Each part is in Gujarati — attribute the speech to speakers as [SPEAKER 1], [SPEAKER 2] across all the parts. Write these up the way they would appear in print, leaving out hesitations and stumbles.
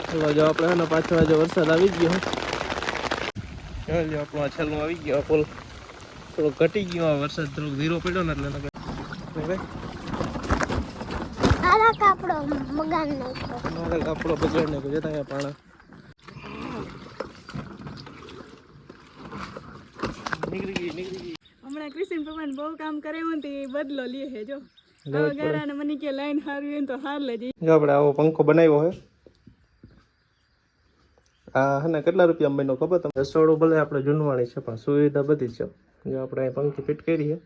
[SPEAKER 1] ચલો જો આપણે ને પાછો આજે વરસાદ આવી ગયો. જો આપણો આ છેલ્લો આવી ગયો પુલ થોડો ઘટી ગયો વરસાદ થોડો ધીરો પડ્યો ને એટલે ભાઈ
[SPEAKER 2] આલા કાપડો બગાડ નાખ્યો.
[SPEAKER 1] મારા કાપડો બગાડ નાખ્યો જતા અહીંયા પાણા નીકળી ગઈ.
[SPEAKER 3] હમણાં કૃષ્ણ ભગવાન બહુ કામ કરે હું તે બદલો લે હે જો આવા ગારાને મને કે લાઈન હારવી હોય તો હાર લેજે.
[SPEAKER 1] જો આપણે આવો પંખો બનાવ્યો હે આ હે ને કેટલા રૂપિયા મહિનો ખબર તમને? રસોડું ભલે આપણે જૂનવાણી છે પણ સુવિધા બધી છે. જો આપણે અહીં પંખી ફિટ કરી છે.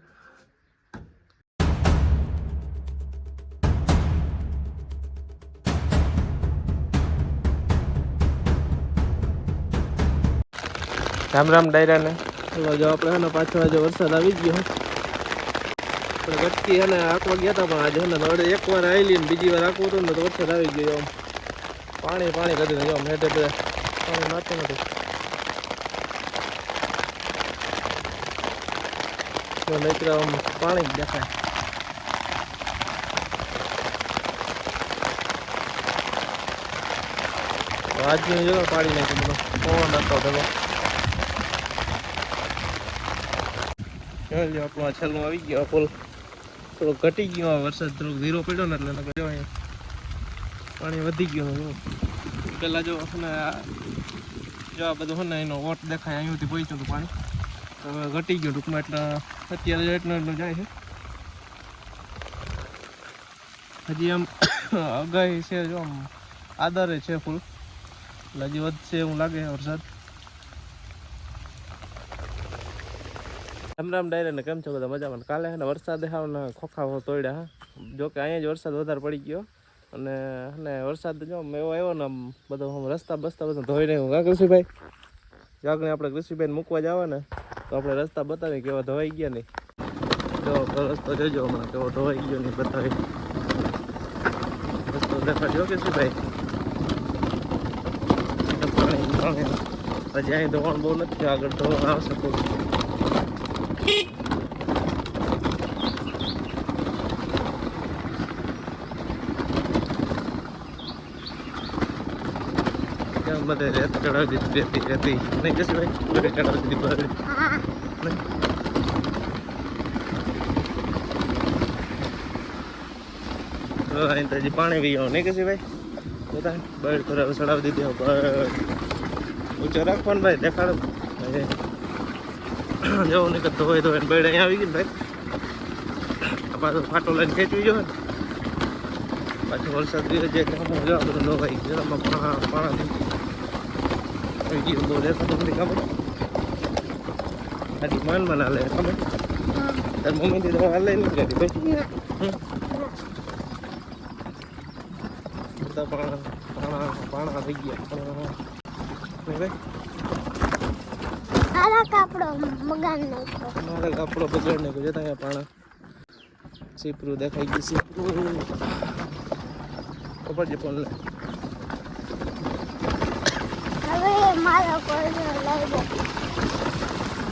[SPEAKER 1] રામ રામ ડાયરા ને. ચલો જો આપણે હે ને પાછો આજે વરસાદ આવી ગયો. આપણે ગટકી હે ને આંકવા ગયા હતા પણ આજે હે ને નડે એકવાર આવેલી ને બીજી વાર આંકવું હતું ને તો વરસાદ આવી ગયો. આમ પાણી પાણી કરી દીધું. આમ હેઠે બધા પાણી નાખતું નથી. તો નીકળ્યા આમ પાણી જ દેખાય. આજની જો પાડી નાખ્યું બધું પવન નાખતો હતો. જો આપણો આ છેલ્લો આવી ગયો પુલ થોડો ઘટી ગયો વરસાદ થોડો ધીરો પડ્યો ને એટલે જો અહીંયા પાણી વધી ગયું. પેલા જો ને જો આ બધું ને એનો વોટ દેખાય અહીંથી પહોંચ્યું હતું પાણી હવે ઘટી ગયું ટૂંકમાં એટલે અત્યારે એટલું જાય છે. હજી આમ અગાહી છે જો આમ આદરે છે ફૂલ એટલે હજી વધશે એવું લાગે વરસાદ. રામ રામ ડાયરા ને કેમ છો બધા મજામાં? કાલે હે ને વરસાદ હાવ ને ખોખા તોડ્યા હા. જોકે અહીંયા જ વરસાદ વધારે પડી ગયો અને વરસાદ જો એવો આવ્યો ને આમ બધો રસ્તા બસ્તા બધા ધોઈ રહ્યું. હા કૃષિભાઈ જાગને આપણે કૃષિભાઈને મૂકવા જવા ને તો આપણે રસ્તા બતાવી કેવા ધોવાઈ ગયા નહીં. જો રસ્તો જોજો હમણાં કેવો ધોવાઈ ગયો નહીં બતાવી રસ્તો દેખાડ્યો કૃષિભાઈ. પાણી પાણી હજી અહીં ધોવાનું બહુ નથી આગળ ધોવાનું આવશે થોડું. બધે રેત ચડાવી દીધી રહેતી નહીં જશે ભાઈ બધે ચડાવી દીધી બહાર અહીં તો હજી પાણી વી નહીં કશે ભાઈ બધા બળ પર ચડાવી દીધી ઊંચો રાખવાનું ભાઈ દેખાડો જવું નહીં કરતો હોય તો એને બળ અહીંયા આવી ગયું ભાઈ પાછો ફાટો લઈને ખેંચવી જોઈએ પાછો વરસાદ દિવસ જાય એટલે જવા બધું નવાઈ જરામાં પાણાથી video boleh satu kali kamu tadi mana le kamu dan momen tidak lain jadi baik kita panah lagi ya baik
[SPEAKER 2] આલા કાપડો બગાડ નાખ્યો.
[SPEAKER 1] મારા કાપડો બગાડ નાખ્યો જતા અહીંયા પાણા સીપરું દેખાઈ ગયું. સીપરું ખબર છે પણ
[SPEAKER 2] મારો કોઈ લઈ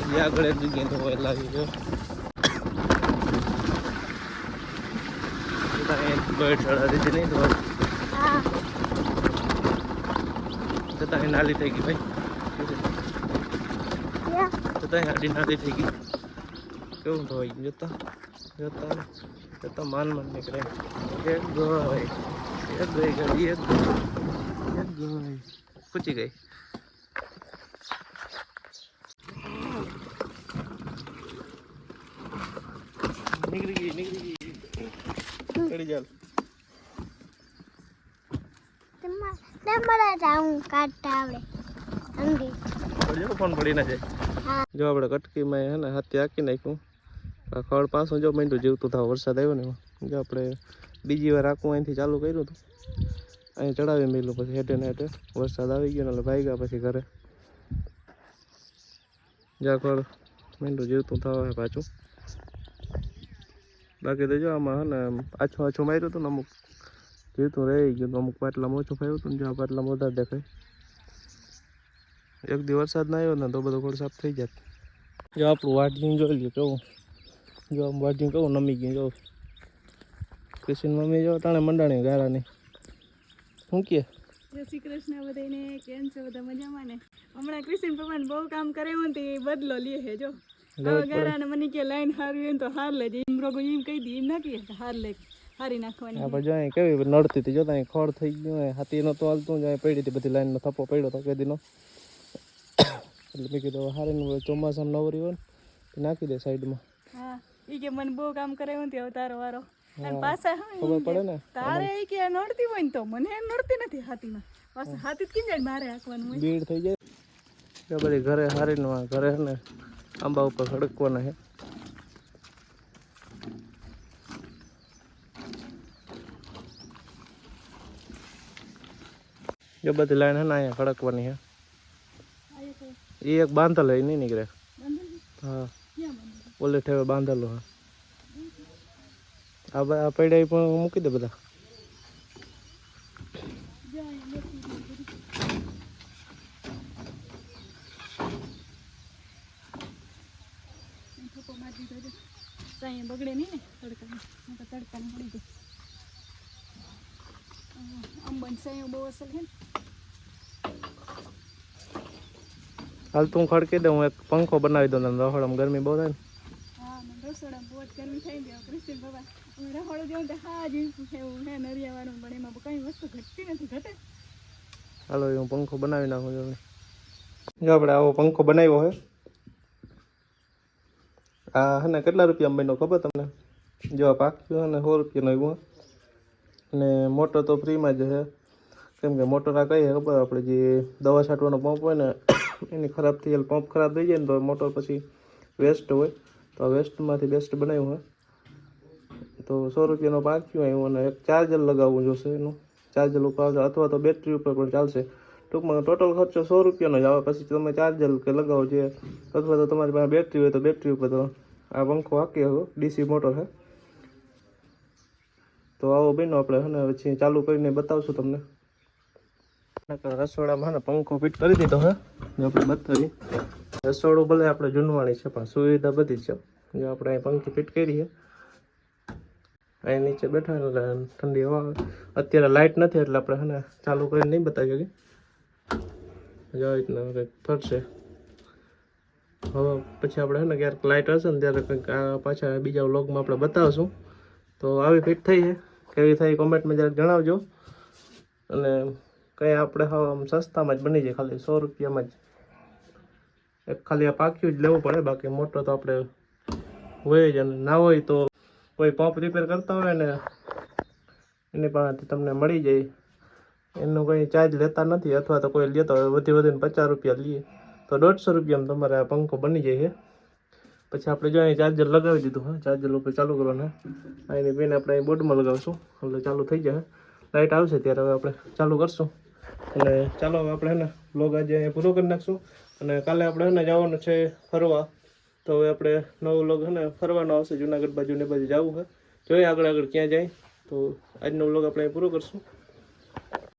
[SPEAKER 1] જાય આગળ એક જગ્યાએ તો હોય લાવી ગયો. બર્ડ ચડા દીધી નહીં તો જતા નાલી થઈ ગઈ ભાઈ જતા આડી નાલી થઈ ગઈ. કેવું ધોવાઈ ગયું જતા જતા જતા માન નીકળે. એક ગઈ ગઈ એક ગઈ પૂછી ગઈ. નીકળી ગઈ ચડી ચાલ
[SPEAKER 2] તમારા રાઉન્ડ કાઢતા આવડે અંગી
[SPEAKER 1] જો ફોન પડી ના જાય. જો આપણે કટકીમાં હે ને હાથી હાકી નાખ્યું ખડ પાછું જો માંડ્યું જીવતું થાવ વરસાદ આવ્યો ને જો આપણે બીજી વાર આખું અહીંથી ચાલુ કર્યું હતું અહીં ચડાવી મેલું પછી હેઠે ને હેઠે વરસાદ આવી ગયો ને એટલે ભાઈ ગયા પછી ઘરે જ્યાં ખડ માંડ્યું જીવતું થાવ પાછું. બાકી તો જો આમાં હે ને આછું આછું માર્યું હતું ને અમુક જીવતું રહી ગયું અમુક પાટલામાં ઓછું ફાવ્યું હતું ને જો પાટલામાં વધારે દેખાય. એક દી વરસાદ ના આવ્યો ને તો બધું ખોડ સાફ થઈ જાય. જો આપણું વાઢીને જોઈ લ્યો કેવું જો આમ વાઢીને કેવું નમી ગયું જો કૃષ્ણ મમ્મી જો તાણે મંડાણી ગારાની શું કહે
[SPEAKER 3] જય શ્રી કૃષ્ણ બધાને. કેમ છો બધા મજામાં ને? હમણાં કૃષ્ણ ભગવાન બહુ કામ કરે હું તે બદલો લે હે જો. હવે ગારાને મને કે લાઈન હારવી હોય ને તો હાર લેજે. એમ રોગો એમ કહી દી, એમ ના કહે કે હાર લે, હારી નાખવાની.
[SPEAKER 1] આપણે જો અહીં કેવી નડતી હતી, જોતા અહીં ખોડ થઈ ગયું હોય, હાથી નહોતું હાલતું, જો અહીં પડી હતી બધી લાઈનનો થપ્પો પડ્યો હતો કેદીનો. એટલે મેં કીધું હારીને ચોમાસામાં નવરી હોય ને નાખી દે સાઈડમાં.
[SPEAKER 3] હા, એ કે મને બહુ કામ કરે હું તે હવે તારો વારો. અને પાછા
[SPEAKER 1] ખબર પડે ને
[SPEAKER 3] તારે એ કે નડતી હોય ને તો મને એમ નડતી નથી હાથીમાં. પાછા હાથી કેમ જાય મારે હાંકવાનું હોય.
[SPEAKER 1] ભીડ થઈ જાય બધી ઘરે હારીને ઘરે ને આંબા ઉપર ખડકવાના છે. એ બધી લાઈન હે ને અહીંયા ખડકવાની છે. એ એક બાંધેલો એ નહીં નીકળે. હા, ઓલે ઠેવે બાંધેલો હા. આ પૈડા પણ મૂકી દે બધા.
[SPEAKER 3] બગડે નહીં ને તડકામાં, તડકામાં પડી જાય. અંબાની સાયો બહુ અસર છે ને.
[SPEAKER 1] હાલ તું ખડકી દે, હું એક પંખો બનાવી દઉં. રહોડામાં ગરમી બહુ થાય ને.
[SPEAKER 3] હા, મને રસોડામાં બહુ જ ગરમી થઈ ગઈ. કૃષ્ણ બાબા રહોડો જેવું તો હા જ એવું હે નરિયાવાળું, પણ એમાં કઈ વસ્તુ ઘટતી નથી. ઘટે
[SPEAKER 1] હાલો હું પંખો બનાવી નાખું છું. જો આપણે આવો પંખો બનાવ્યો હોય. આ હે ને કેટલા રૂપિયા બન્યો ખબર તમને? જો આ પાક્યો ને 100 રૂપિયાનો આવ્યો. અને મોટર તો ફ્રીમાં જ છે, કેમ કે મોટર આ કઈ ખબર, આપણે જે દવા છાંટવાનો પંપ હોય ને એની ખરાબ થઈ જાય, પંપ ખરાબ થઈ જાય ને તો મોટર પછી વેસ્ટ હોય. તો આ વેસ્ટમાંથી બેસ્ટ બનાવ્યું હોય. તો 100 રૂપિયાનો પાક્યો આવ્યો. અને એક ચાર્જર લગાવવું જોશે. એનું ચાર્જર ઉપર આવશે, અથવા તો બેટરી ઉપર પણ ચાલશે. ટૂંકમાં ટોટલ ખર્ચો 100 રૂપિયાનો જ આવે. પછી તમે ચાર્જર કે લગાવો છે, અથવા તો તમારી પાસે બેટરી હોય તો બેટરી ઉપર તો આ પંખો હાકી શકો. ડીસી મોટર છે. તો આવો બન્યો આપણે હે ને પછી ચાલુ કરીને બતાવશું તમને. રસોડામાં ને પંખો ફિટ કરી દીધો હે. આપણે બતાવીએ. રસોડું ભલે આપણે જૂનવાણી છે પણ સુવિધા બધી જ છે. જો આપણે અહીં પંખી ફિટ કરી છે. અહીં નીચે બેઠા એટલે ઠંડી હવા આવે. અત્યારે લાઇટ નથી એટલે આપણે હે ને ચાલુ કરીને નહીં બતાવી શકીએ. જો રીતના કંઈક ફરશે. હવે પછી આપણે હે ને ક્યારેક લાઇટ હશે ને ત્યારે કંઈક પાછા બીજા વ્લોગમાં આપણે બતાવશું. તો આવી ફિટ થઈ છે. કેવી થઈ કોમેન્ટમાં જરાક જણાવજો. અને કંઈ આપણે હવે આમ સસ્તામાં જ બની જાય, ખાલી 100 રૂપિયામાં જ. એક ખાલી આ પાક્યું જ લેવું પડે, બાકી મોટર તો આપણે હોય જ. અને ના હોય તો કોઈ પંપ રિપેર કરતા હોય ને એની પાસેથી તમને મળી જાય. એનો કંઈ ચાર્જ લેતા નથી, અથવા તો કોઈ લેતા હોય વધીને 50 રૂપિયા લઈએ તો 150 રૂપિયામાં તમારે આ પંખો બની જાય છે. પછી આપણે જો અહીં ચાર્જર લગાવી દીધું. હા, ચાર્જર ઉપર ચાલુ કરવાનું. અહીંની પેન આપણે અહીં બોર્ડમાં લગાવશું એટલે ચાલુ થઈ જાય. લાઇટ આવશે ત્યારે હવે આપણે ચાલુ કરશું. અને ચાલો હવે આપણે હે ને વ્લોગ આજે અહીંયા પૂરો કરી નાખશું. અને કાલે આપણે હે ને જવાનું છે ફરવા. તો હવે આપણે નવો વ્લોગ હે ને ફરવાનો આવશે. જુનાગઢ બાજુ ને બાજુ જવું છે. જોઈએ આગળ ક્યાં જાય. તો આજનો વ્લોગ આપણે અહીં પૂરો કરશું.